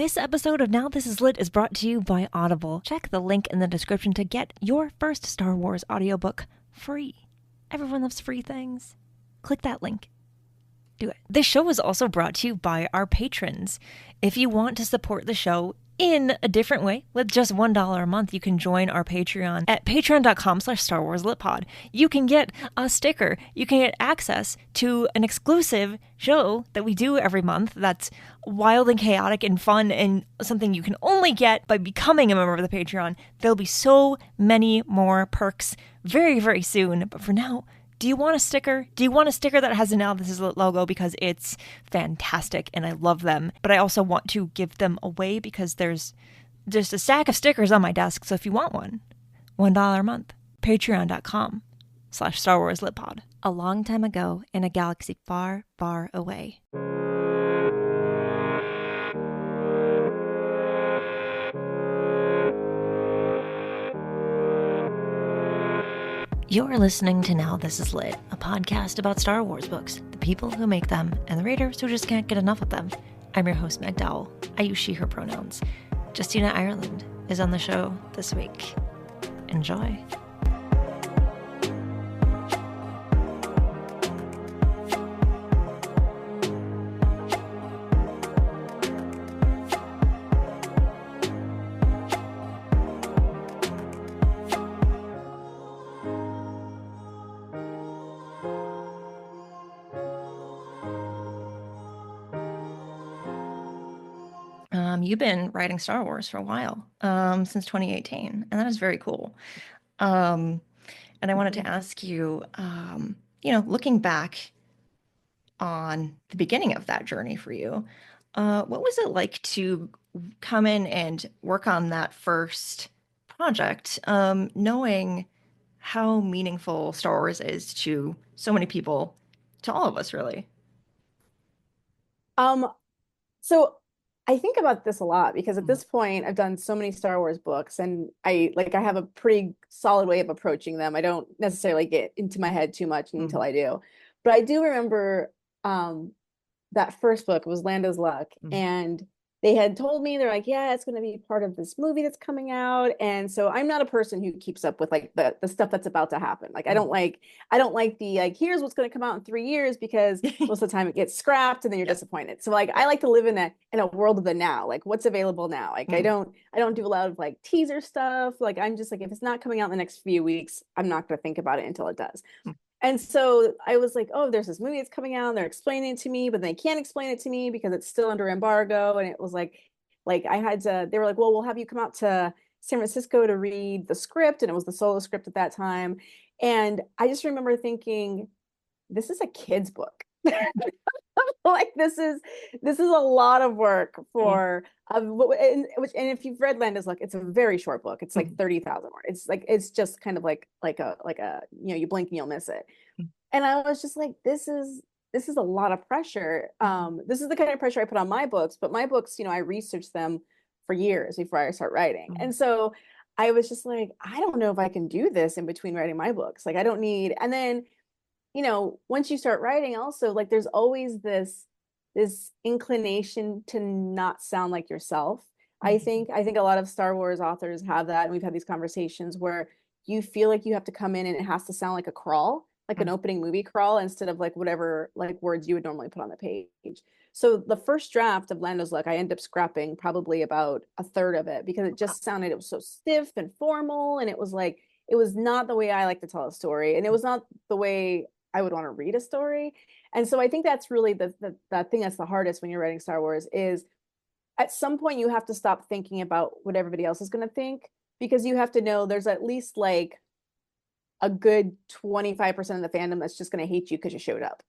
This episode of Now This Is Lit is brought to you by Audible. Check the link in the description to get your first Star Wars audiobook free. Everyone loves free things. Click that link. Do it. This show is also brought to you by our patrons. If you want to support the show in a different way, with just $1 a month, you can join our Patreon at patreon.com/StarWarsLitPod. You can get a sticker. You can get access to an exclusive show that we do every month that's wild and chaotic and fun and something you can only get by becoming a member of the Patreon. There'll be so many more perks very, very soon. But for now, do you want a sticker? Do you want a sticker that has a Now This Is Lit logo? Because it's fantastic and I love them. But I also want to give them away because there's just a stack of stickers on my desk. So if you want one, $1 a month. Patreon.com/StarWarsLitPod. A long time ago in a galaxy far, far away. You're listening to Now This Is Lit, a podcast about Star Wars books, the people who make them, and the readers who just can't get enough of them. I'm your host, Meg Dowell. I use she, her pronouns. Justina Ireland is on the show this week. Enjoy. You've been writing Star Wars for a while, since 2018, and that is very cool. And I wanted to ask you, looking back on the beginning of that journey for you, what was it like to come in and work on that first project, knowing how meaningful Star Wars is to so many people, to all of us, really? So I think about this a lot because at this point I've done so many Star Wars books and I have a pretty solid way of approaching them. I don't necessarily get into my head too much until I do. But I do remember that first book was Lando's Luck, and they had told me, they're like, yeah, it's going to be part of this movie that's coming out. And so I'm not a person who keeps up with like the stuff that's about to happen. Like I don't like the like here's what's going to come out in 3 years, because most of the time it gets scrapped and then you're disappointed. So like I like to live in a world of the now, like what's available now. Like I don't do a lot of like teaser stuff. Like I'm just like, if it's not coming out in the next few weeks, I'm not going to think about it until it does. And so I was like, oh, there's this movie that's coming out and they're explaining it to me, but they can't explain it to me because it's still under embargo. And it was like I had to, they were like, well, we'll have you come out to San Francisco to read the script. And it was the solo script at that time. And I just remember thinking, this is a kid's book. Like this is a lot of work for and if you've read Lando's Luck, it's a very short book. It's like 30,000 words. It's like it's just kind of like a you blink and you'll miss it. And I was just like, this is a lot of pressure. This is the kind of pressure I put on my books, but my books, I researched them for years before I start writing. And so I was just like, I don't know if I can do this in between writing my books. Like I don't need, and then once you start writing also, like there's always this inclination to not sound like yourself. I think a lot of Star Wars authors have that, and we've had these conversations where you feel like you have to come in and it has to sound like a crawl, like an opening movie crawl, instead of like whatever like words you would normally put on the page. So the first draft of Lando's Luck, I ended up scrapping probably about a third of it because it just sounded, it was so stiff and formal, and it was like, it was not the way I like to tell a story, and it was not the way I would want to read a story. And so I think that's really the thing that's the hardest when you're writing Star Wars, is at some point you have to stop thinking about what everybody else is going to think, because you have to know there's at least like a good 25% of the fandom that's just going to hate you because you showed up.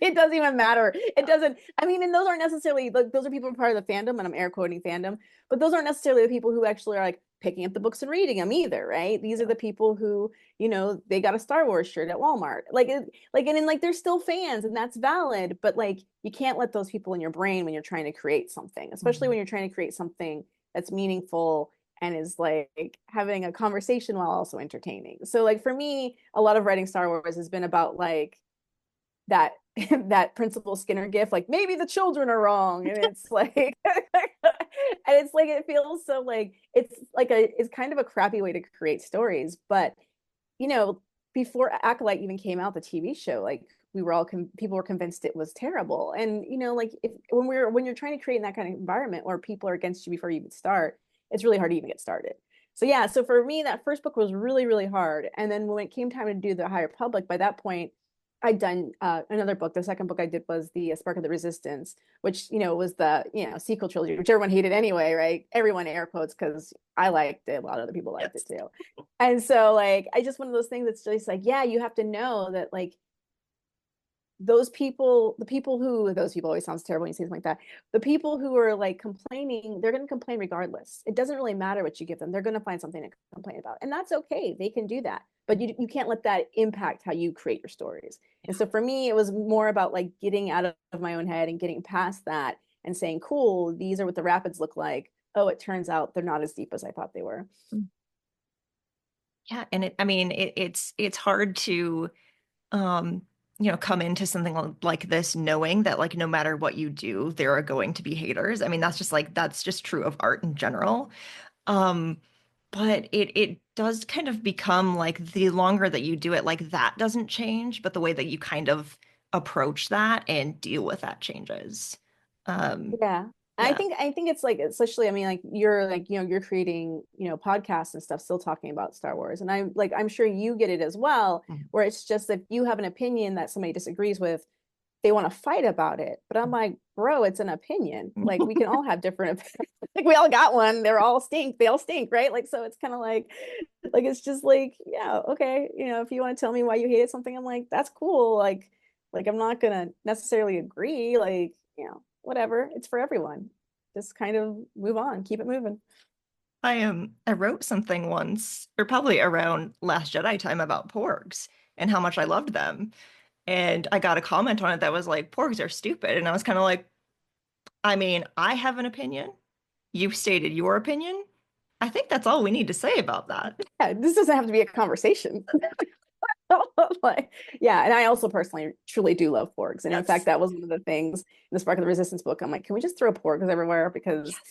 It doesn't even matter. It doesn't, I mean, and those aren't necessarily, like, those are people part of the fandom, and I'm air quoting fandom, but those aren't necessarily the people who actually are like picking up the books and reading them either, right? These are the people who, they got a Star Wars shirt at Walmart. And then they're still fans, and that's valid, but like, you can't let those people in your brain when you're trying to create something, especially when you're trying to create something that's meaningful and is like having a conversation while also entertaining. So like for me, a lot of writing Star Wars has been about like that that Principal Skinner gif, like maybe the children are wrong, and it's like, and it's like it feels so like it's kind of a crappy way to create stories, but you know, before Acolyte even came out, the TV show, like we were all people were convinced it was terrible, and you know, like if when you're trying to create in that kind of environment where people are against you before you even start, it's really hard to even get started. So yeah, so for me, that first book was really, really hard. And then when it came time to do the High Republic, by that point, I'd done another book. The second book I did was the Spark of the Resistance, which, you know, was the, you know, sequel trilogy, which everyone hated anyway, right? Everyone air quotes because I liked it. A lot of other people liked it too. And so like, I just, one of those things that's just like, yeah, you have to know that like those people, those people always sounds terrible when you say something like that. The people who are like complaining, they're going to complain regardless. It doesn't really matter what you give them. They're going to find something to complain about. And that's okay. They can do that. But you can't let that impact how you create your stories. And so for me, it was more about like getting out of my own head and getting past that and saying, cool, these are what the rapids look like. Oh, it turns out they're not as deep as I thought they were. Yeah, and it's hard to come into something like this knowing that like no matter what you do, there are going to be haters. I mean, that's just true of art in general. Um, but it does kind of become like the longer that you do it, like that doesn't change, but the way that you kind of approach that and deal with that changes. Yeah. Yeah. I think it's like, especially, I mean, like, you know, you're creating, you know, podcasts and stuff still talking about Star Wars. And I'm like, I'm sure you get it as well, Mhm. where it's just that you have an opinion that somebody disagrees with, they want to fight about it. But I'm like, bro, it's an opinion. Like we can all have different opinions. Like we all got one. They're all stink. They all stink, right? Like so it's kind of like it's just like, yeah, okay. You know, if you want to tell me why you hated something, I'm like, that's cool. Like I'm not gonna necessarily agree. Like, you know, whatever. It's for everyone. Just kind of move on, keep it moving. I wrote something once, or probably around Last Jedi time about porgs and how much I loved them. And I got a comment on it that was like, porgs are stupid. And I was kind of like, I mean, I have an opinion. You've stated your opinion. I think that's all we need to say about that. Yeah, this doesn't have to be a conversation. Like, yeah, and I also personally truly do love porgs. And in fact, Yes. that was one of the things in the Spark of the Resistance book. I'm like, can we just throw porgs everywhere? Because Yes.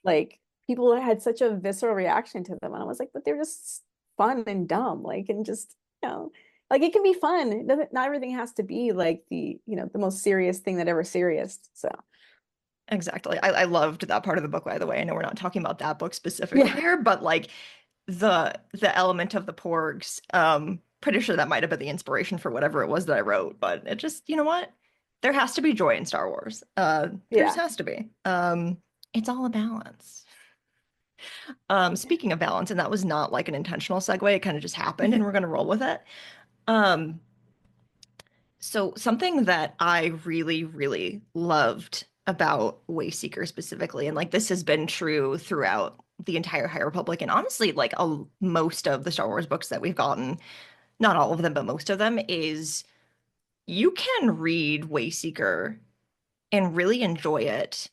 like people had such a visceral reaction to them. And I was like, but they're just fun and dumb. Like, and just, you know, like it can be fun. It doesn't, not everything has to be like the, you know, the most serious thing that ever serious. So Exactly. I loved that part of the book, by the way. I know we're not talking about that book specifically yeah. here, but like the element of the porgs, pretty sure that might have been the inspiration for whatever it was that I wrote. But it just, you know what? There has to be joy in Star Wars. There just Yeah. has to be. It's all a balance. Speaking of balance, and that was not like an intentional segue, it kind of just happened, and we're gonna roll with it. Um, so something that I really, really loved about Wayseeker specifically, and like this has been true throughout the entire High Republic, and honestly, like most of the Star Wars books that we've gotten, not all of them, but most of them, is you can read Wayseeker and really enjoy it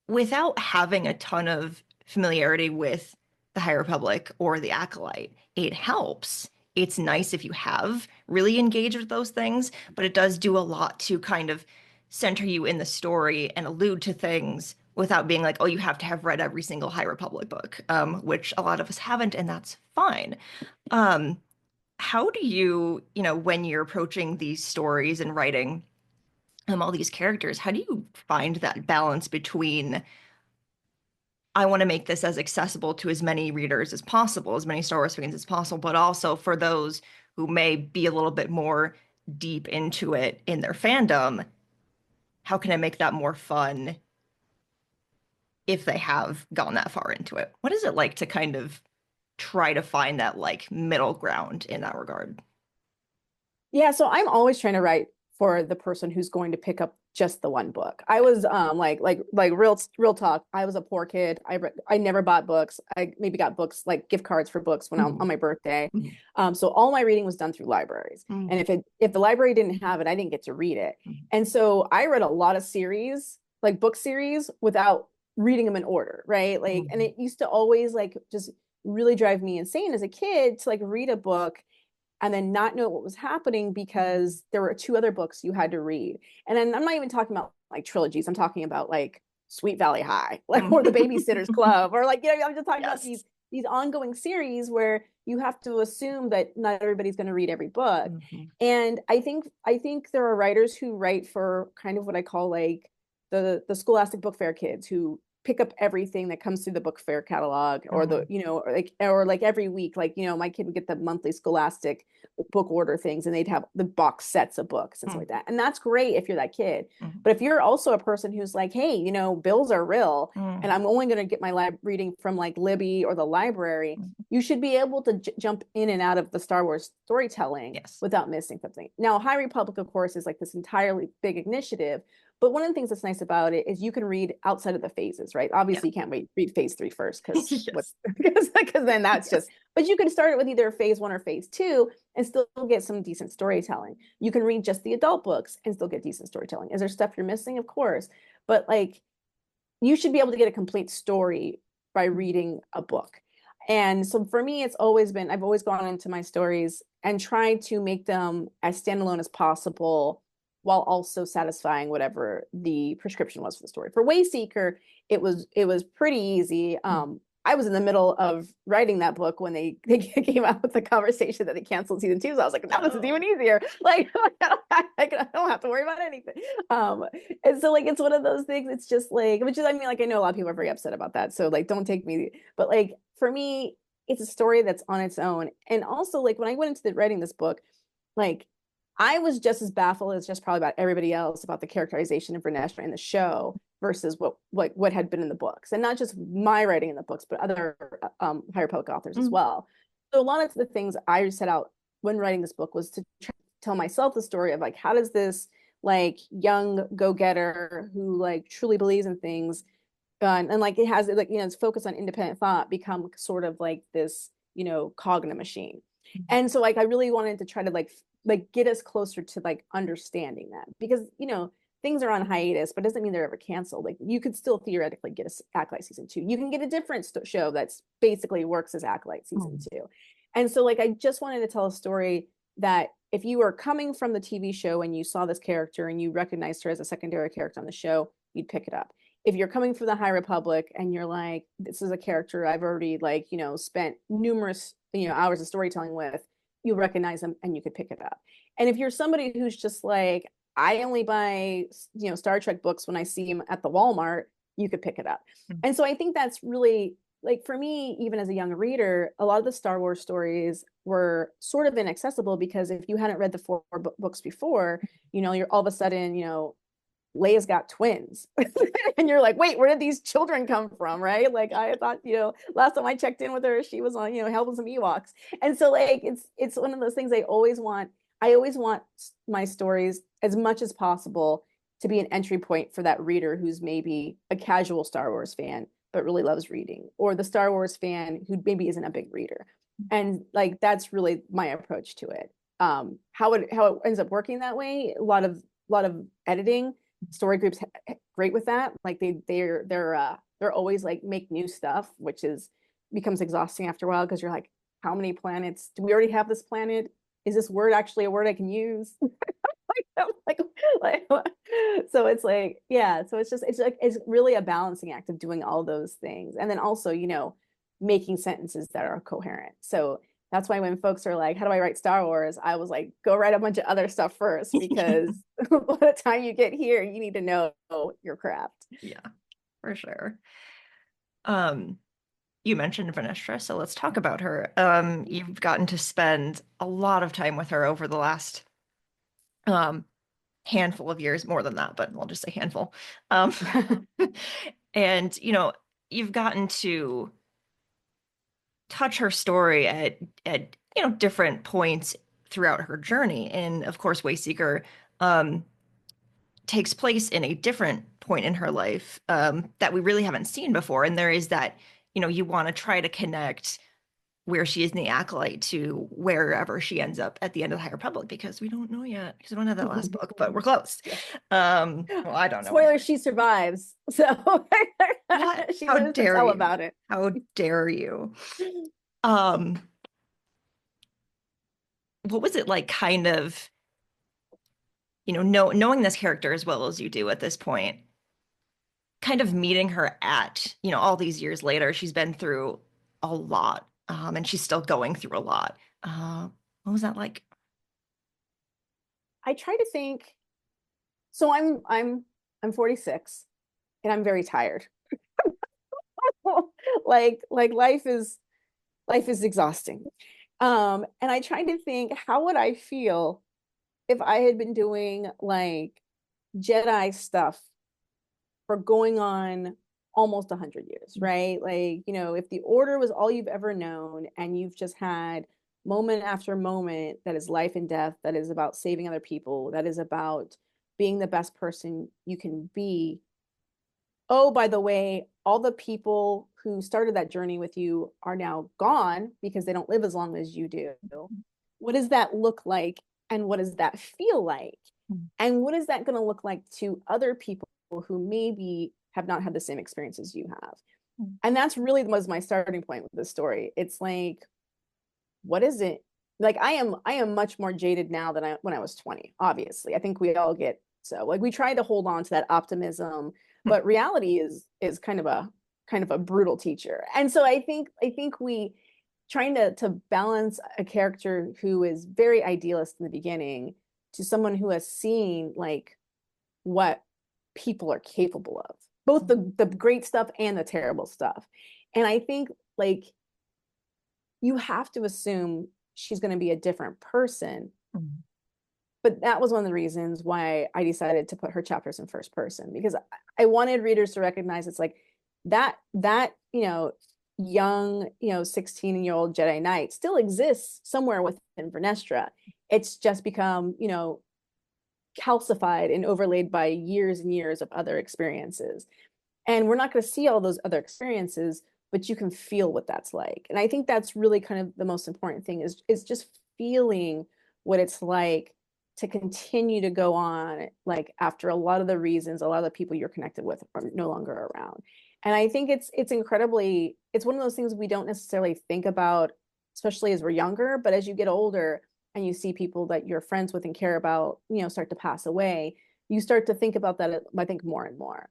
without having a ton of familiarity with the High Republic or the Acolyte. It helps. It's nice if you have really engaged with those things, but it does do a lot to kind of center you in the story and allude to things without being like, oh, you have to have read every single High Republic book, which a lot of us haven't, and that's fine. Um, how do you, when you're approaching these stories and writing all these characters, how do you find that balance between I want to make this as accessible to as many readers as possible, as many Star Wars fans as possible, but also for those who may be a little bit more deep into it in their fandom, how can I make that more fun if they have gone that far into it? What is it like to kind of try to find that like middle ground in that regard? Yeah, so I'm always trying to write for the person who's going to pick up just the one book. I was like real talk. I was a poor kid. I never bought books. I maybe got books like gift cards for books when I'm on Mhm. my birthday. Mhm. So all my reading was done through libraries. Mhm. And if the library didn't have it, I didn't get to read it. Mhm. And so I read a lot of series, like book series, without reading them in order, right? Like, and Mhm. it used to always like just really drive me insane as a kid to like read a book and then not know what was happening because there were 2 other books you had to read. And then I'm not even talking about like trilogies. I'm talking about like Sweet Valley High, like or The Babysitter's Club, or like, I'm just talking about these ongoing series where you have to assume that not everybody's going to read every book. And I think there are writers who write for kind of what I call like the Scholastic Book Fair kids who pick up everything that comes through the book fair catalog, or or like every week, like, my kid would get the monthly Scholastic book order things, and they'd have the box sets of books and stuff like that. And that's great if you're that kid. But if you're also a person who's like, hey, bills are real, and I'm only going to get my reading from like Libby or the library, you should be able to jump in and out of the Star Wars storytelling without missing something. Now, High Republic, of course, is like this entirely big initiative. But one of the things that's nice about it is you can read outside of the phases, right? Obviously, you can't read phase 3 first, because then that's just, but you can start it with either phase 1 or phase 2 and still get some decent storytelling. You can read just the adult books and still get decent storytelling. Is there stuff you're missing? Of course. But like, you should be able to get a complete story by reading a book. And so for me, it's always been, I've always gone into my stories and tried to make them as standalone as possible, while also satisfying whatever the prescription was for the story. For Wayseeker, it was pretty easy. I was in the middle of writing that book when they came out with the conversation that they canceled season 2. So I was like, no, this is even easier. Like, I don't have to worry about anything. And so like, it's one of those things. It's just like, which is, I mean, like, I know a lot of people are very upset about that. So like, don't take me, but like, for me, it's a story that's on its own. And also like, when I went into writing this book, like, I was just as baffled as just probably about everybody else about the characterization of Vernestra in the show versus what had been in the books, and not just my writing in the books, but other High Republic authors as well. So a lot of the things I set out when writing this book was to tell myself the story of like, how does this like young go-getter who like truly believes in things, and like it has like, it's focused on independent thought, become sort of like this, cognitive machine. And so like, I really wanted to try to like get us closer to like understanding that, because things are on hiatus, but it doesn't mean they're ever canceled. Like, you could still theoretically get a Acolyte season 2. You can get a different show that's basically works as Acolyte season 2. And so like, I just wanted to tell a story that if you are coming from the TV show and you saw this character and you recognized her as a secondary character on the show, you'd pick it up. If you're coming from the High Republic and you're like, this is a character I've already like, spent numerous, hours of storytelling with, you recognize them and you could pick it up. And if you're somebody who's just like, I only buy, Star Trek books when I see them at the Walmart, you could pick it up. And so I think that's really, like, for me, even as a young reader, a lot of the Star Wars stories were sort of inaccessible, because if you hadn't read the 4 books before, you're all of a sudden, Leia's got twins. And you're like, wait, where did these children come from? Right? Like, I thought, last time I checked in with her, she was on, helping some Ewoks. And so like, it's one of those things I always want my stories, as much as possible, to be an entry point for that reader who's maybe a casual Star Wars fan, but really loves reading, or the Star Wars fan who maybe isn't a big reader. And like, that's really my approach to it. How it ends up working that way, a lot of editing. Story groups great with that. Like, they're always like, make new stuff, which becomes exhausting after a while, because you're like, how many planets do we already have? This planet, is this word actually a word I can use? like, so it's like, yeah, so it's really a balancing act of doing all those things, and then also making sentences that are coherent. So that's why when folks are like, how do I write Star Wars? I was like, go write a bunch of other stuff first, because by the time you get here, you need to know your craft. Yeah, for sure. You mentioned Vernestra, so let's talk about her. You've gotten to spend a lot of time with her over the last handful of years, more than that, but I'll just say handful. And you've gotten to touch her story at different points throughout her journey. And of course, Wayseeker takes place in a different point in her life that we really haven't seen before. And there is that, you want to try to connect where she is in the Acolyte to wherever she ends up at the end of the High Republic, because we don't know yet, because we don't have that last book, but we're close. Well, I don't know. Spoiler, she survives. So she lives to tell about it. How dare you? what was it like kind of, knowing this character as well as you do at this point, kind of meeting her at, all these years later, she's been through a lot, and she's still going through a lot. What was that like? I try to think. So I'm 46 and I'm very tired. Like life is exhausting. And I try to think, how would I feel if I had been doing like Jedi stuff for going on almost 100 years, right? Like, if the order was all you've ever known and you've just had moment after moment that is life and death, that is about saving other people, that is about being the best person you can be. Oh, by the way, all the people who started that journey with you are now gone because they don't live as long as you do. What does that look like? And what does that feel like? And what is that going to look like to other people who maybe have not had the same experience as you have? And that's really was my starting point with this story. It's like, what is it? Like I am much more jaded now than when I was 20, obviously. I think we all get so like we try to hold on to that optimism, but reality is kind of a brutal teacher. And so I think we trying to balance a character who is very idealist in the beginning to someone who has seen like what people are capable of, both the great stuff and the terrible stuff. And I think like you have to assume she's going to be a different person. But that was one of the reasons why I decided to put her chapters in first person, because I wanted readers to recognize it's like that young 16-year-old Jedi Knight still exists somewhere within Vernestra. It's just become calcified and overlaid by years and years of other experiences. And we're not going to see all those other experiences, but you can feel what that's like. And I think that's really kind of the most important thing is just feeling what it's like to continue to go on, like after a lot of the reasons, a lot of the people you're connected with are no longer around. And I think it's one of those things we don't necessarily think about, especially as we're younger, but as you get older and you see people that you're friends with and care about, start to pass away, you start to think about that, I think, more and more.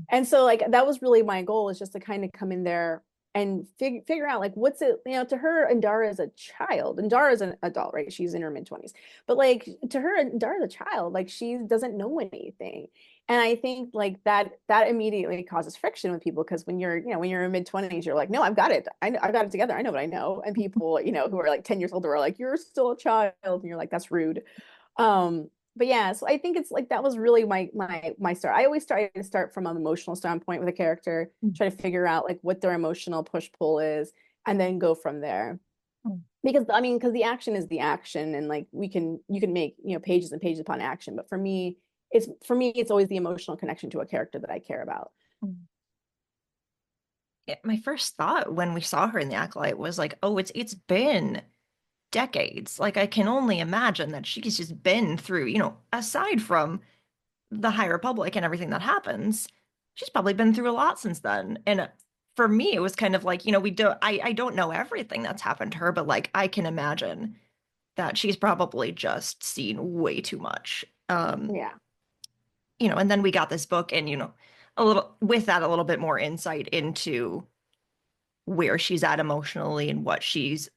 And so like that was really my goal, is just to kind of come in there and figure out like what's it, to her, Andara is a child. Andara is an adult, right? She's in her mid-20s. But like to her, Andara is a child. Like she doesn't know anything. And I think like that immediately causes friction with people, because when you're in mid-20s, you're like, no, I've got it. I got it together. I know what I know. And people, who are like 10 years older are like, you're still a child. And you're like, that's rude. But yeah, so I think it's like that was really my start. I always try to start from an emotional standpoint with a character, try to figure out like what their emotional push pull is, and then go from there. Because the action is the action, and like you can make pages and pages upon action, but for me it's always the emotional connection to a character that I care about. My first thought when we saw her in the Acolyte was like, oh, it's been decades. Like I can only imagine that she's just been through, aside from the High Republic and everything that happens, she's probably been through a lot since then. And for me, it was kind of like, I don't know everything that's happened to her, but like I can imagine that she's probably just seen way too much. Yeah. And then we got this book and, a little bit more insight into where she's at emotionally and what she's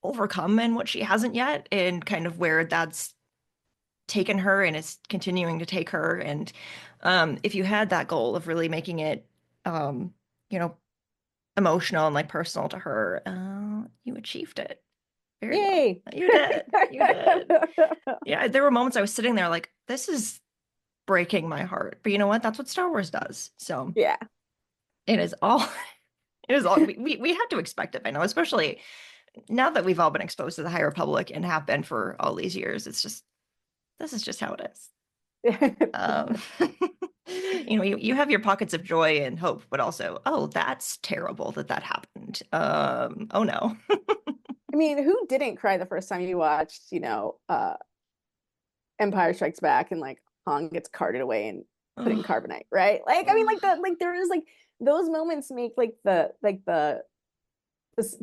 overcome and what she hasn't yet, and kind of where that's taken her and is continuing to take her. And if you had that goal of really making it emotional and like personal to her, you achieved it very Yay. well. You did. Yeah, there were moments I was sitting there like, this is breaking my heart, but you know what, that's what Star Wars does. So yeah, it is all we had to expect it. I know, especially now that we've all been exposed to the High Republic and have been for all these years. It's just, this is just how it is. You have your pockets of joy and hope, but also, oh, that's terrible that happened. Oh no. I mean, who didn't cry the first time you watched, Empire Strikes Back and like Han gets carted away and put in carbonite, right? Like, I mean, like there is like those moments make like the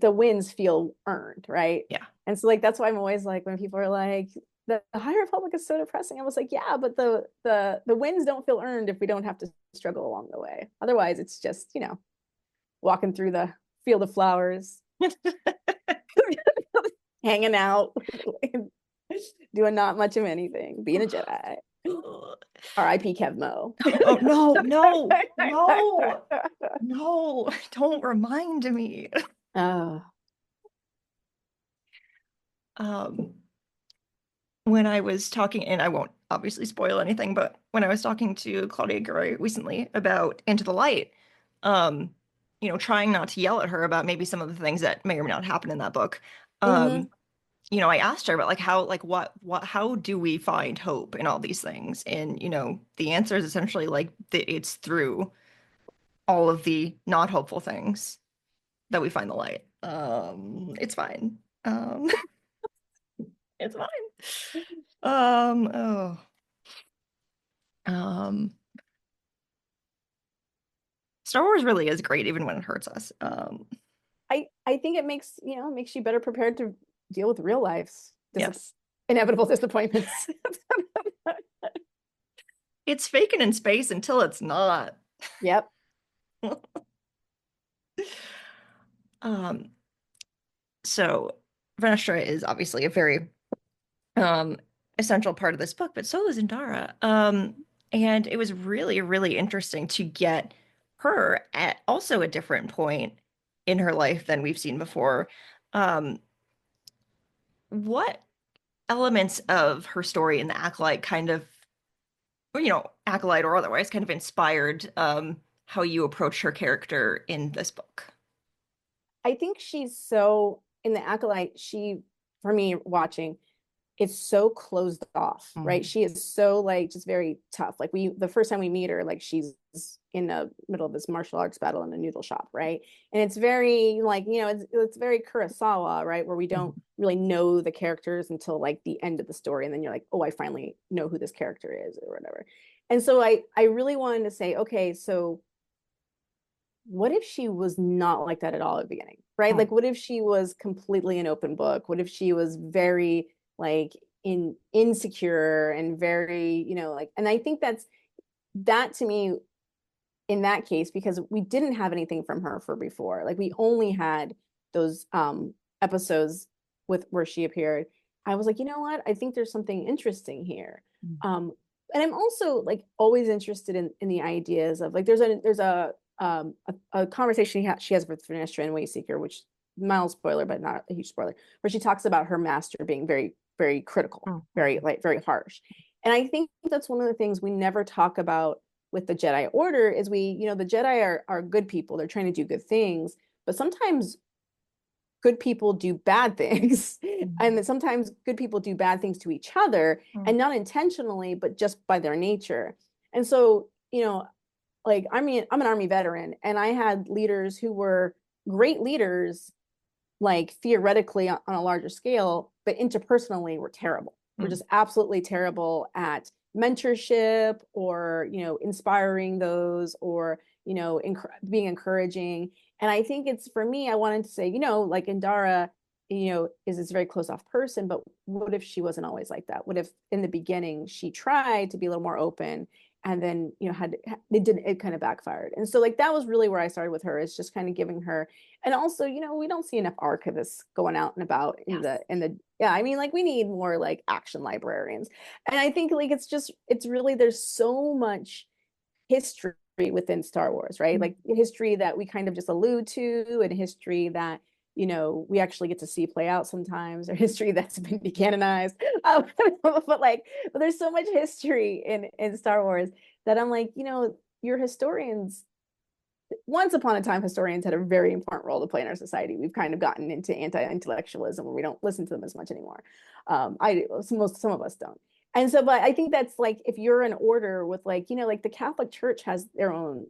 wins feel earned, right? Yeah. And so like that's why I'm always like when people are like the High Republic is so depressing. I was like, yeah, but the wins don't feel earned if we don't have to struggle along the way. Otherwise, it's just, walking through the field of flowers, hanging out, doing not much of anything, being a Jedi. R.I.P. Kevmo. Oh no, don't remind me. Oh. When I was talking, and I won't obviously spoil anything, but when I was talking to Claudia Gray recently about Into the Light, trying not to yell at her about maybe some of the things that may or may not happen in that book. I asked her about like how, like how do we find hope in all these things? And, the answer is essentially like it's through all of the not hopeful things that we find the light. It's fine. It's fine. Oh. Star Wars really is great even when it hurts us. I think it makes you better prepared to deal with real life's Yes. inevitable disappointments. It's faking in space until it's not. Yep. So Venestra is obviously a very essential part of this book, but so is Indara. And it was really, really interesting to get her at also a different point in her life than we've seen before. What elements of her story in the Acolyte kind of, Acolyte or otherwise, kind of inspired how you approach her character in this book? I think she's so in the Acolyte, for me watching, it's so closed off, right? She is so like just very tough. Like the first time we meet her, like she's in the middle of this martial arts battle in a noodle shop, right? And it's very like, it's very Kurosawa, right? Where we don't really know the characters until like the end of the story. And then you're like, oh, I finally know who this character is or whatever. And so I really wanted to say, okay, so what if she was not like that at all at the beginning, right? Like, what if she was completely an open book? What if she was very like insecure and very, like, and I think that to me in that case, because we didn't have anything from her for before, like we only had those episodes where she appeared. I was like, you know what? I think there's something interesting here. And I'm also like always interested in the ideas of like there's a conversation she has with Venestra and Wayseeker, which mild spoiler, but not a huge spoiler, where she talks about her master being very, very critical, very like very harsh. And I think that's one of the things we never talk about with the Jedi Order is the Jedi are good people. They're trying to do good things, but sometimes good people do bad things. And sometimes good people do bad things to each other and not intentionally, but just by their nature. And so, like I'm an Army veteran and I had leaders who were great leaders, like theoretically on a larger scale, but interpersonally were terrible. We're just absolutely terrible at mentorship or, inspiring those or, being encouraging. And I think it's for me, I wanted to say, like Indara, is this very closed off person, but what if she wasn't always like that? What if in the beginning she tried to be a little more open and then, it kind of backfired. And so like, that was really where I started with her is just kind of giving her, and also, we don't see enough archivists going out and about yeah, I mean, like we need more like action librarians. And I think like, it's really, there's so much history within Star Wars, right? Like history that we kind of just allude to and history that, we actually get to see play out sometimes, or history that's been decanonized. But there's so much history in Star Wars that I'm like, your historians, once upon a time, historians had a very important role to play in our society. We've kind of gotten into anti-intellectualism where we don't listen to them as much anymore. Some of us don't. And so, but I think that's like, if you're an order with like, like the Catholic Church has their own,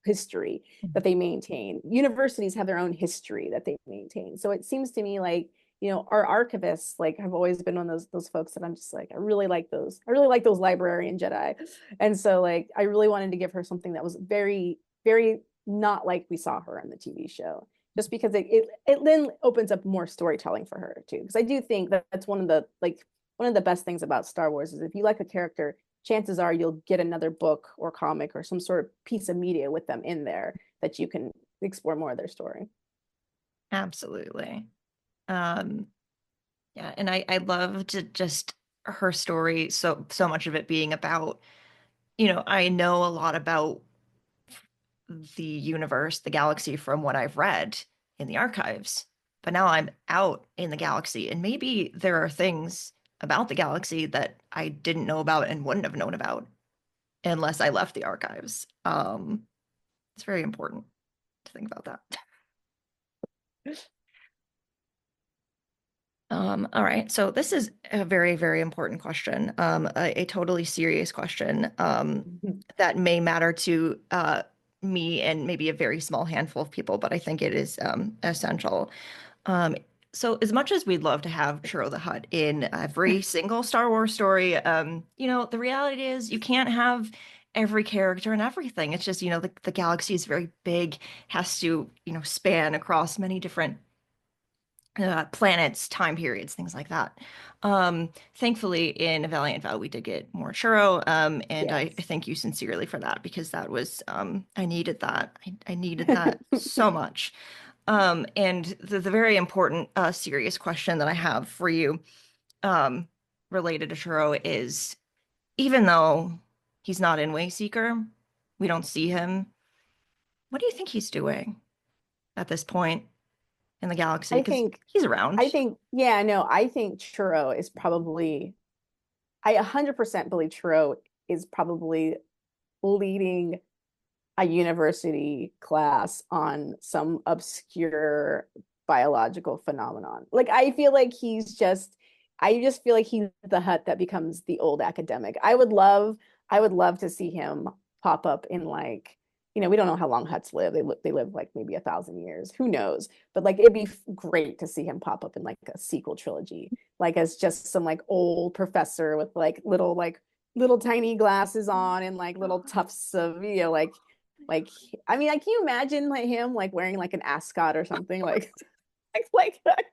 history that they maintain. Universities have their own history that they maintain. So it seems to me like, our archivists like have always been one of those folks that I'm just like, I really like those librarian Jedi. And so like, I really wanted to give her something that was very, very not like we saw her on the TV show. just because it then opens up more storytelling for her too. Because I do think that that's one of the best things about Star Wars is if you like a character, chances are you'll get another book or comic or some sort of piece of media with them in there that you can explore more of their story. Absolutely. Um, yeah, and I loved just her story, so much of it being about, I know a lot about the universe, the galaxy from what I've read in the archives. But now I'm out in the galaxy, and maybe there are things about the galaxy that I didn't know about and wouldn't have known about unless I left the archives. It's very important to think about that. All right, so this is a very, very important question, a totally serious question that may matter to me and maybe a very small handful of people, but I think it is essential. Um, so as much as we'd love to have Churro the Hutt in every single Star Wars story, the reality is you can't have every character and everything. It's just, the galaxy is very big, has to, span across many different planets, time periods, things like that. Thankfully, in A Valiant Vow, we did get more churro, and I Yes. thank you sincerely for that because that was I needed that. I needed that so much. And the very important, serious question that I have for you, um, related to churro is, even though he's not in Wayseeker, we don't see him. What do you think he's doing at this point in the galaxy? I Because think he's around. yeah, no, I think Churro is probably I 100% believe Churro is probably leading a university class on some obscure biological phenomenon. Like I just feel like he's the Hut that becomes the old academic. I would love to see him pop up in like, we don't know how long Huts live. They live like maybe 1,000 years. Who knows? But like it'd be great to see him pop up in like a sequel trilogy, like as just some like old professor with like little tiny glasses on and like little tufts of like I mean, can you imagine like him like wearing like an ascot or something like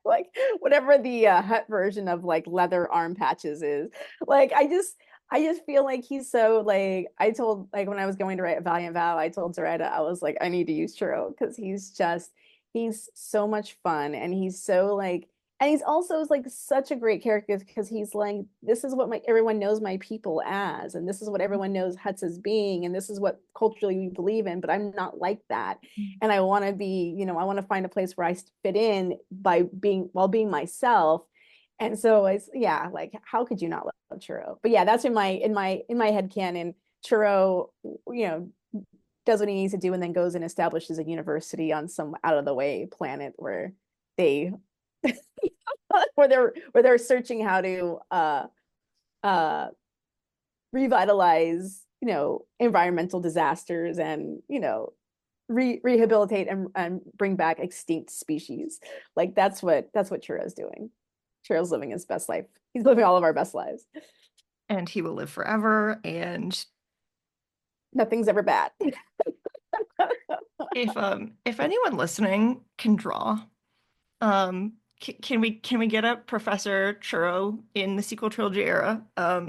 like whatever the Hut version of like leather arm patches is. Like I just feel like he's so like I told like when I was going to write a Valiant Vow, I told Zaretta I was like I need to use Churro because he's so much fun and he's so like and he's also like such a great character because he's like this is what everyone knows my people as and this is what everyone knows Huts as being and this is what culturally we believe in but I'm not like that and I want to be I want to find a place where I fit in by being while being myself and so it's yeah like how could you not love Churro but yeah that's in my head canon Churro does what he needs to do and then goes and establishes a university on some out of the way planet where they where they're searching how to uh revitalize environmental disasters and rehabilitate and bring back extinct species like that's what Churro's doing. Churro's living his best life. He's living all of our best lives. And he will live forever. And Nothing's ever bad. if anyone listening can draw, can we get a Professor Churro in the sequel trilogy era? I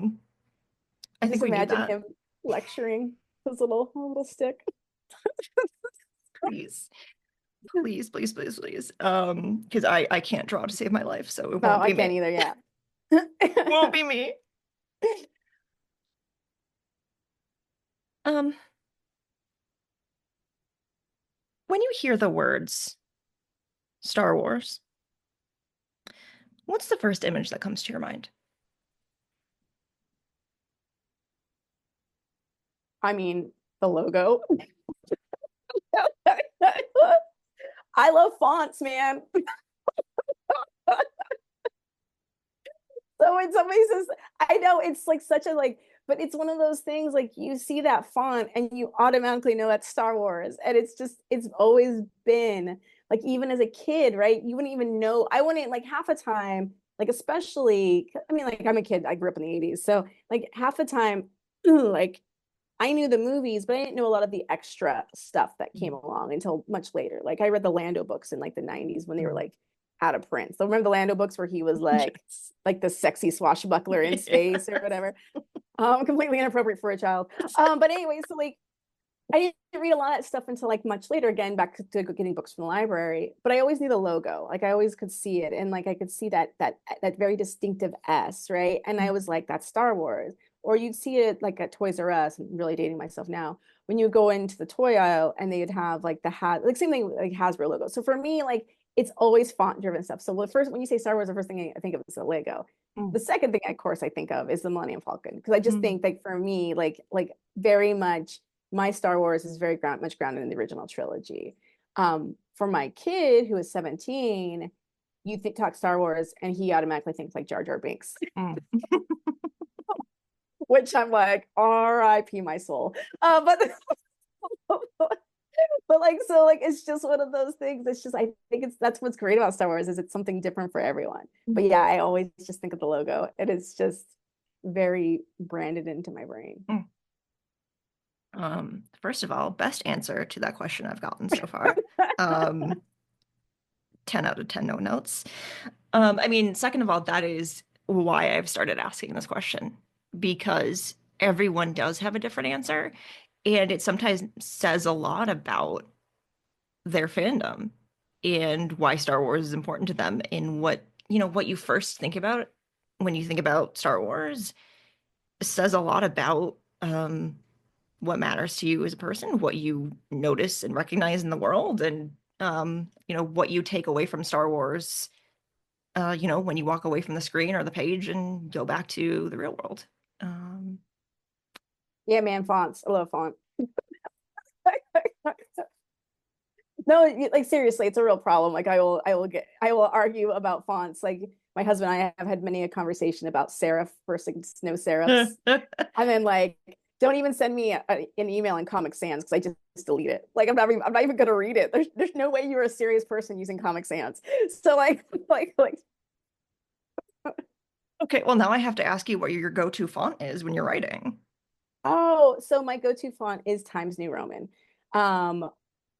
think Just we need imagine that. him lecturing his little stick. Please. Please, please, please, please. Because I can't draw to save my life, so it No, won't I be can't me. either. Yeah. Won't be me. Um, when you hear the words Star Wars, what's the first image that comes to your mind? I mean, the logo. I love fonts, man. So when somebody says, I know it's like such a like, but it's one of those things like you see that font and you automatically know that's Star Wars. And it's always been like, even as a kid, right? You wouldn't even know. I wouldn't like half the time, like, especially, I mean, like, I'm a kid, I grew up in the 80s. So, like, half the time, like, I knew the movies, but I didn't know a lot of the extra stuff that came along until much later. Like I read the Lando books in like the 90s when they were like out of print. So remember the Lando books where he was Yes. like the sexy swashbuckler in space or whatever. Completely inappropriate for a child. But anyway, so like I didn't read a lot of stuff until like much later, again, back to getting books from the library. But I always knew the logo. Like I always could see it. And like I could see that very distinctive S, right? And I was like, that's Star Wars. Or you'd see it like at Toys R Us, I'm really dating myself now, when you go into the toy aisle and they'd have like like same thing like Hasbro logo. So for me, like it's always font driven stuff. So the first when you say Star Wars, the first thing I think of is the Lego. The second thing, of course, I think of is the Millennium Falcon. Because I just think like for me, like very much my Star Wars is very much grounded in the original trilogy. For my kid who is 17, you talk Star Wars and he automatically thinks like Jar Jar Binks, which I'm like, R.I.P. my soul. But but like so like it's just one of those things. It's just I think that's what's great about Star Wars is it's something different for everyone. But yeah, I always just think of the logo. It is just very branded into my brain. First of all, best answer to that question I've gotten so far. 10 out of 10 no notes. I mean, second of all, that is why I've started asking this question because everyone does have a different answer, and it sometimes says a lot about their fandom and why Star Wars is important to them and what you first think about when you think about Star Wars says a lot about what matters to you as a person, what you notice and recognize in the world, and what you take away from Star Wars, when you walk away from the screen or the page and go back to the real world. Yeah, man, fonts. I love font. No, like seriously, it's a real problem. Like I will argue about fonts. Like my husband and I have had many a conversation about serif versus no serifs. And then like don't even send me an email in Comic Sans because I just delete it. Like I'm not even gonna read it. There's no way you're a serious person using Comic Sans. So like Okay, well now I have to ask you what your go-to font is when you're writing. oh, so my go-to font is Times New Roman.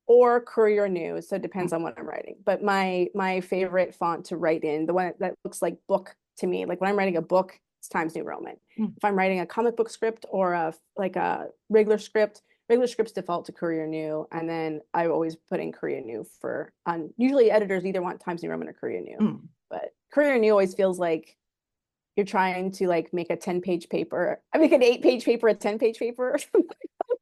Or Courier New, so it depends on what I'm writing. But my favorite font to write in, the one that looks like book to me, like when I'm writing a book, it's Times New Roman. If I'm writing a comic book script or a regular script, regular scripts default to Courier New, and then I always put in Courier New for usually editors either want Times New Roman or Courier New. But Courier New always feels like you're trying to like make a 10-page paper. I make an 8-page paper, a 10-page paper.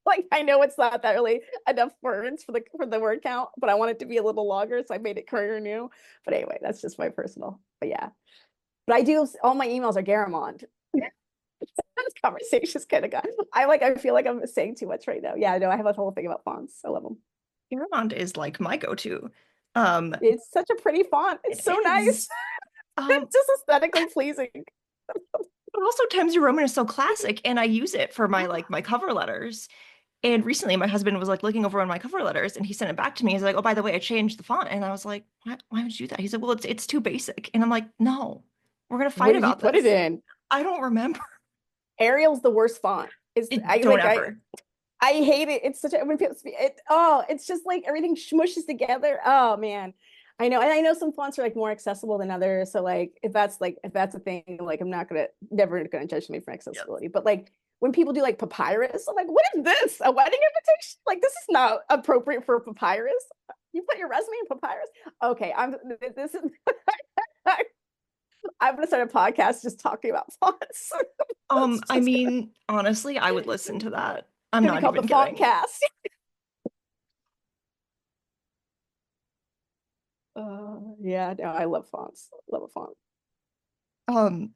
Like I know it's not that really enough words for the word count, but I want it to be a little longer, so I made it Courier New. But anyway, that's just my personal. But yeah, but I do all my emails are Garamond. This conversation's kind of got. I feel like I'm saying too much right now. Yeah, no, I have a whole thing about fonts. I love them. Paramount is like my go-to. It's such a pretty font. It's so nice. It's just aesthetically pleasing. But also Times New Roman is so classic, and I use it for my cover letters. And recently, my husband was like looking over on my cover letters, and he sent it back to me. He's like, "Oh, by the way, I changed the font." And I was like, "Why would you do that?" He said, "Well, it's too basic." And I'm like, "No, we're gonna What fight did you about put this." it in? I don't remember. Arial's the worst font. Don't ever. I hate it. It's such a when people speak it. Oh, it's just like everything smushes together. Oh man, I know. And I know some fonts are like more accessible than others. So like if that's a thing, like I'm never gonna judge me for accessibility. Yep. But like when people do like papyrus, I'm like, what is this? A wedding invitation? Like this is not appropriate for papyrus. You put your resume in papyrus? Okay, this is I'm gonna start a podcast just talking about fonts. I mean, honestly, I would listen to that. I'm not even kidding. The font cast. Yeah, no, I love fonts. Love a font.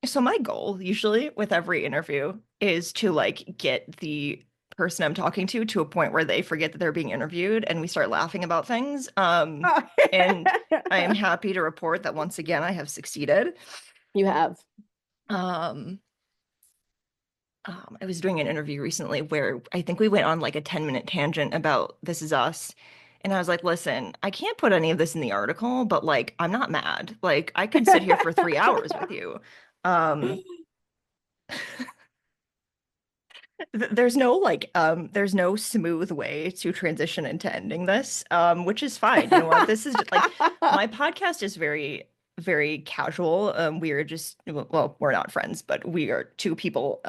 So my goal usually with every interview is to like get the person I'm talking to a point where they forget that they're being interviewed and we start laughing about things. And I am happy to report that once again I have succeeded. You have. I was doing an interview recently where I think we went on like a 10-minute tangent about This Is Us. And I was like, listen, I can't put any of this in the article, but like, I'm not mad. Like, I could sit here for 3 hours with you. There's no smooth way to transition into ending this, which is fine. You know what? This is just, like, my podcast is very, very casual. We are just, well, we're not friends, but we are two people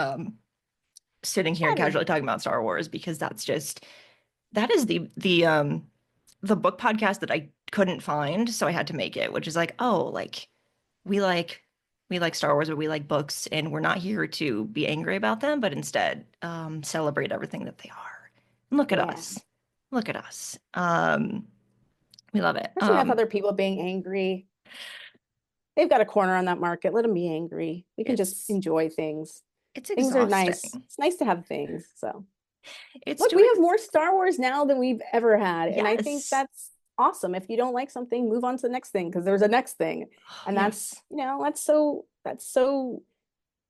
sitting here and Chatting. casually talking about Star Wars because that is the book podcast that I couldn't find, so I had to make it, which is like, oh, like we like we like Star Wars, but we like books, and we're not here to be angry about them, but instead celebrate everything that they are. And look at Yeah. us. Look at us. We love it. There's enough other people being angry. They've got a corner on that market. Let them be angry. We can just It's enjoy things. it's Things are nice. exhausting. It's nice to have things. So It's look, too we have ex more Star Wars now than we've ever had. And I think Yes. that's awesome. If you don't like something, move on to the next thing because there's a next thing. And that's, Yes. that's so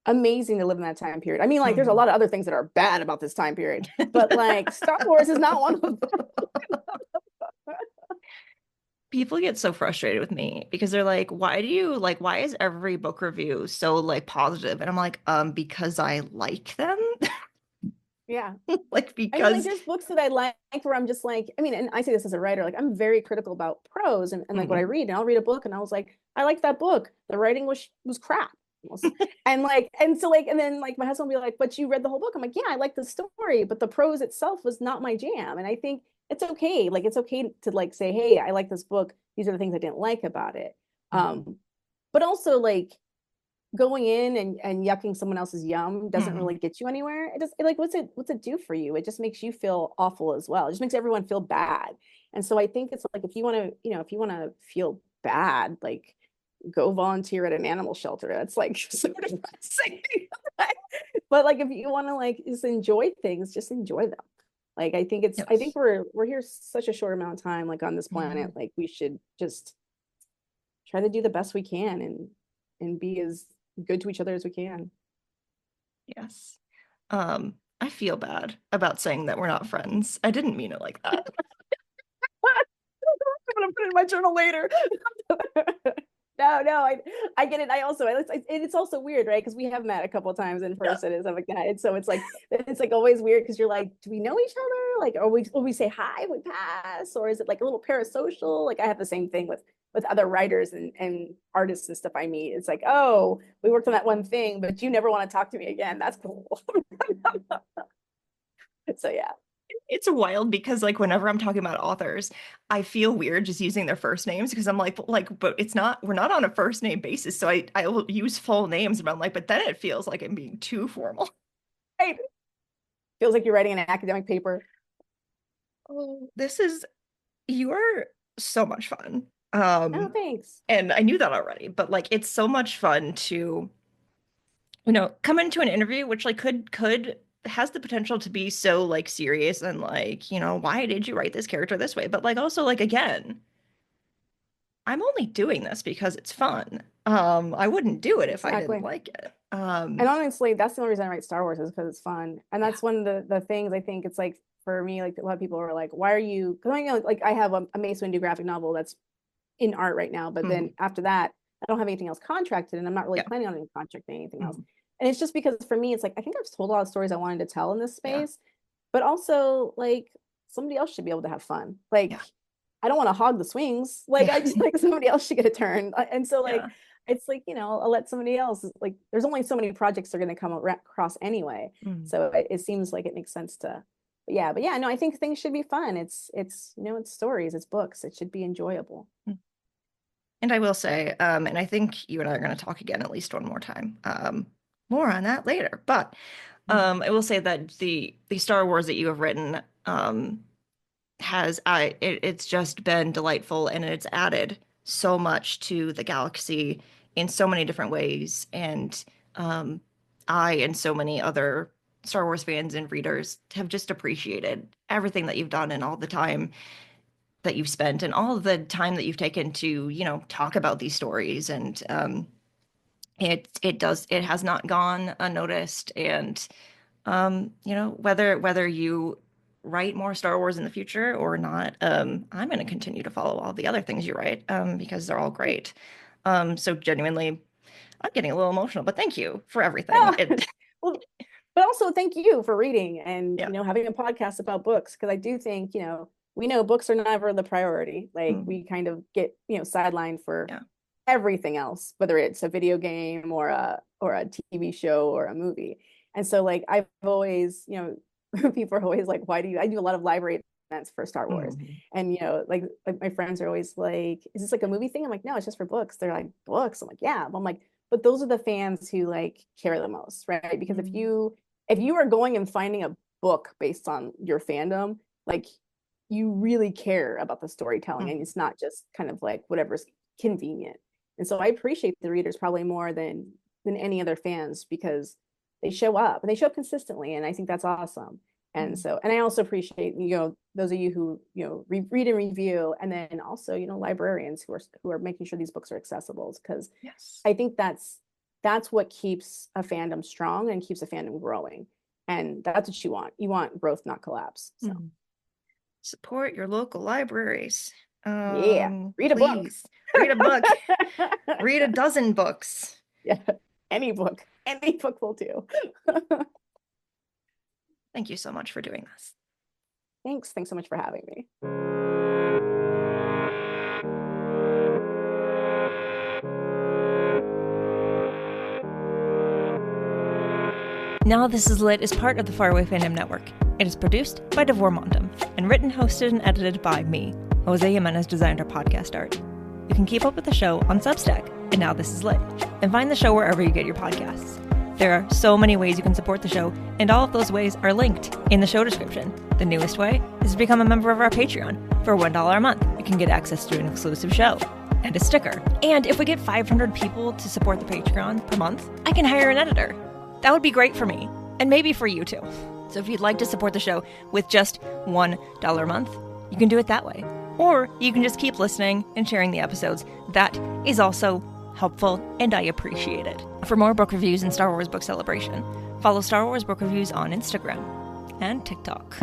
amazing to live in that time period. I mean, like, there's a Mhm. lot of other things that are bad about this time period, but like Star Wars is not one of them. People get so frustrated with me because they're like, why is every book review so like positive? And I'm like, because I like them. Yeah. Like I mean, like, because there's books that I like where I'm just like, I mean, and I say this as a writer, like, I'm very critical about prose and like what I Mhm. read. And I'll read a book and I was like, I like that book. The writing was crap. Almost. And like, and so like, and then like my husband will be like, but you read the whole book. I'm like, yeah, I like the story, but the prose itself was not my jam. And I think it's okay. Like, it's okay to like say, hey, I like this book. These are the things I didn't like about it. Mhm. But also like going in and yucking someone else's yum doesn't Mhm. really get you anywhere. It just like what's it do for you? It just makes you feel awful as well. It just makes everyone feel bad. And so I think it's like if you want to, if you want to feel bad, like go volunteer at an animal shelter. That's like so depressing. But like if you want to like just enjoy things, just enjoy them. Like I think Yes. we're here such a short amount of time like on this planet. Mhm. Like we should just try to do the best we can and be as good to each other as we can. Yes. I feel bad about saying that we're not friends. I didn't mean it like that. I'm gonna put it in my journal later. No, I get it. It's also weird, right? Because we have met a couple of times in Yeah. person and stuff like that. And so it's like always weird because you're like, do we know each other? Like, or we say hi, we pass, or is it like a little parasocial? Like I have the same thing with other writers and artists and stuff I meet. It's like, oh, we worked on that one thing, but you never want to talk to me again. That's cool. So yeah. It's wild because like whenever I'm talking about authors, I feel weird just using their first names because I'm like, but we're not on a first name basis. So I will use full names, but I'm like, but then it feels like I'm being too formal. Right. Feels like you're writing an academic paper. Oh, you are so much fun. Oh, thanks. And I knew that already, but like it's so much fun to, come into an interview, which like could has the potential to be so like serious and like, why did you write this character this way? But like also like again, I'm only doing this because it's fun. I wouldn't do it if I didn't Exactly. like it. And honestly, that's the only reason I write Star Wars is because it's fun. And Yeah. that's one of the things I think it's like for me, like a lot of people are like, why are you? Because I know like I have a Mace Windu graphic novel that's in art right now, but then Mhm. after that, I don't have anything else contracted, and I'm not really Yeah. planning on any contracting anything else. Mhm. And it's just because for me, it's like I think I've told a lot of stories I wanted to tell in this Yeah. space, but also like somebody else should be able to have fun. Like Yeah. I don't want to hog the swings. Like Yeah. I just like somebody else should get a turn. And so like Yeah. it's like, I'll let somebody else like there's only so many projects they're going to come across anyway. Mhm. So it seems like it makes sense to but yeah, no, I think things should be fun. It's stories, it's books. It should be enjoyable. And I will say, and I think you and I are going to talk again at least one more time. More on that later. But I will say that the Star Wars that you have written it's just been delightful, and it's added so much to the galaxy in so many different ways. And um, I and so many other Star Wars fans and readers have just appreciated everything that you've done and all the time that you've spent and all the time that you've taken to, talk about these stories. And it has not gone unnoticed. And whether you write more Star Wars in the future or not, I'm going to continue to follow all the other things you write, because they're all great. So genuinely, I'm getting a little emotional, but thank you for everything. Oh, well, But also thank you for reading and, Yeah. you know, having a podcast about books. Cause I do think, you know, we know books are never the priority. Like we kind of get, you know, sidelined for everything else, whether it's a video game or a TV show or a movie. And so like, I've always, you know, people are always like, why do you, I do a lot of library events for Star Wars. And, you know, like my friends are always like, is this like a movie thing? I'm like, no, it's just for books. They're like, books. I'm like, yeah. I'm like, but those are the fans who like care the most, right? Because if you are going and finding a book based on your fandom, like you really care about the storytelling and it's not just kind of like whatever's convenient. And so I appreciate the readers probably more than any other fans because they show up and they show up consistently. And I think that's awesome. And so, and I also appreciate, you know, those of you who, you know, read and review, and then also, you know, librarians who are making sure these books are accessible, because I think that's what keeps a fandom strong and keeps a fandom growing. And that's what you want. You want growth, not collapse. So support your local libraries. Read a book. Read a book. Read a dozen books. Yeah, any book will do. Thank you so much for doing this. Thanks so much for having me. Now This Is Lit is part of the Faraway Fandom Network. It is produced by Devor Montum and written, hosted, and edited by me. Jose Jimenez designed our podcast art. You can keep up with the show on Substack and Now This Is Lit, and find the show wherever you get your podcasts. There are so many ways you can support the show, and all of those ways are linked in the show description. The newest way is to become a member of our Patreon. For $1 a month, you can get access to an exclusive show and a sticker. And if we get 500 people to support the Patreon per month, I can hire an editor. That would be great for me, and maybe for you too. So if you'd like to support the show with just $1 a month, you can do it that way. Or you can just keep listening and sharing the episodes. That is also helpful, and I appreciate it. For more book reviews and Star Wars Book Celebration, follow Star Wars Book Reviews on Instagram and TikTok.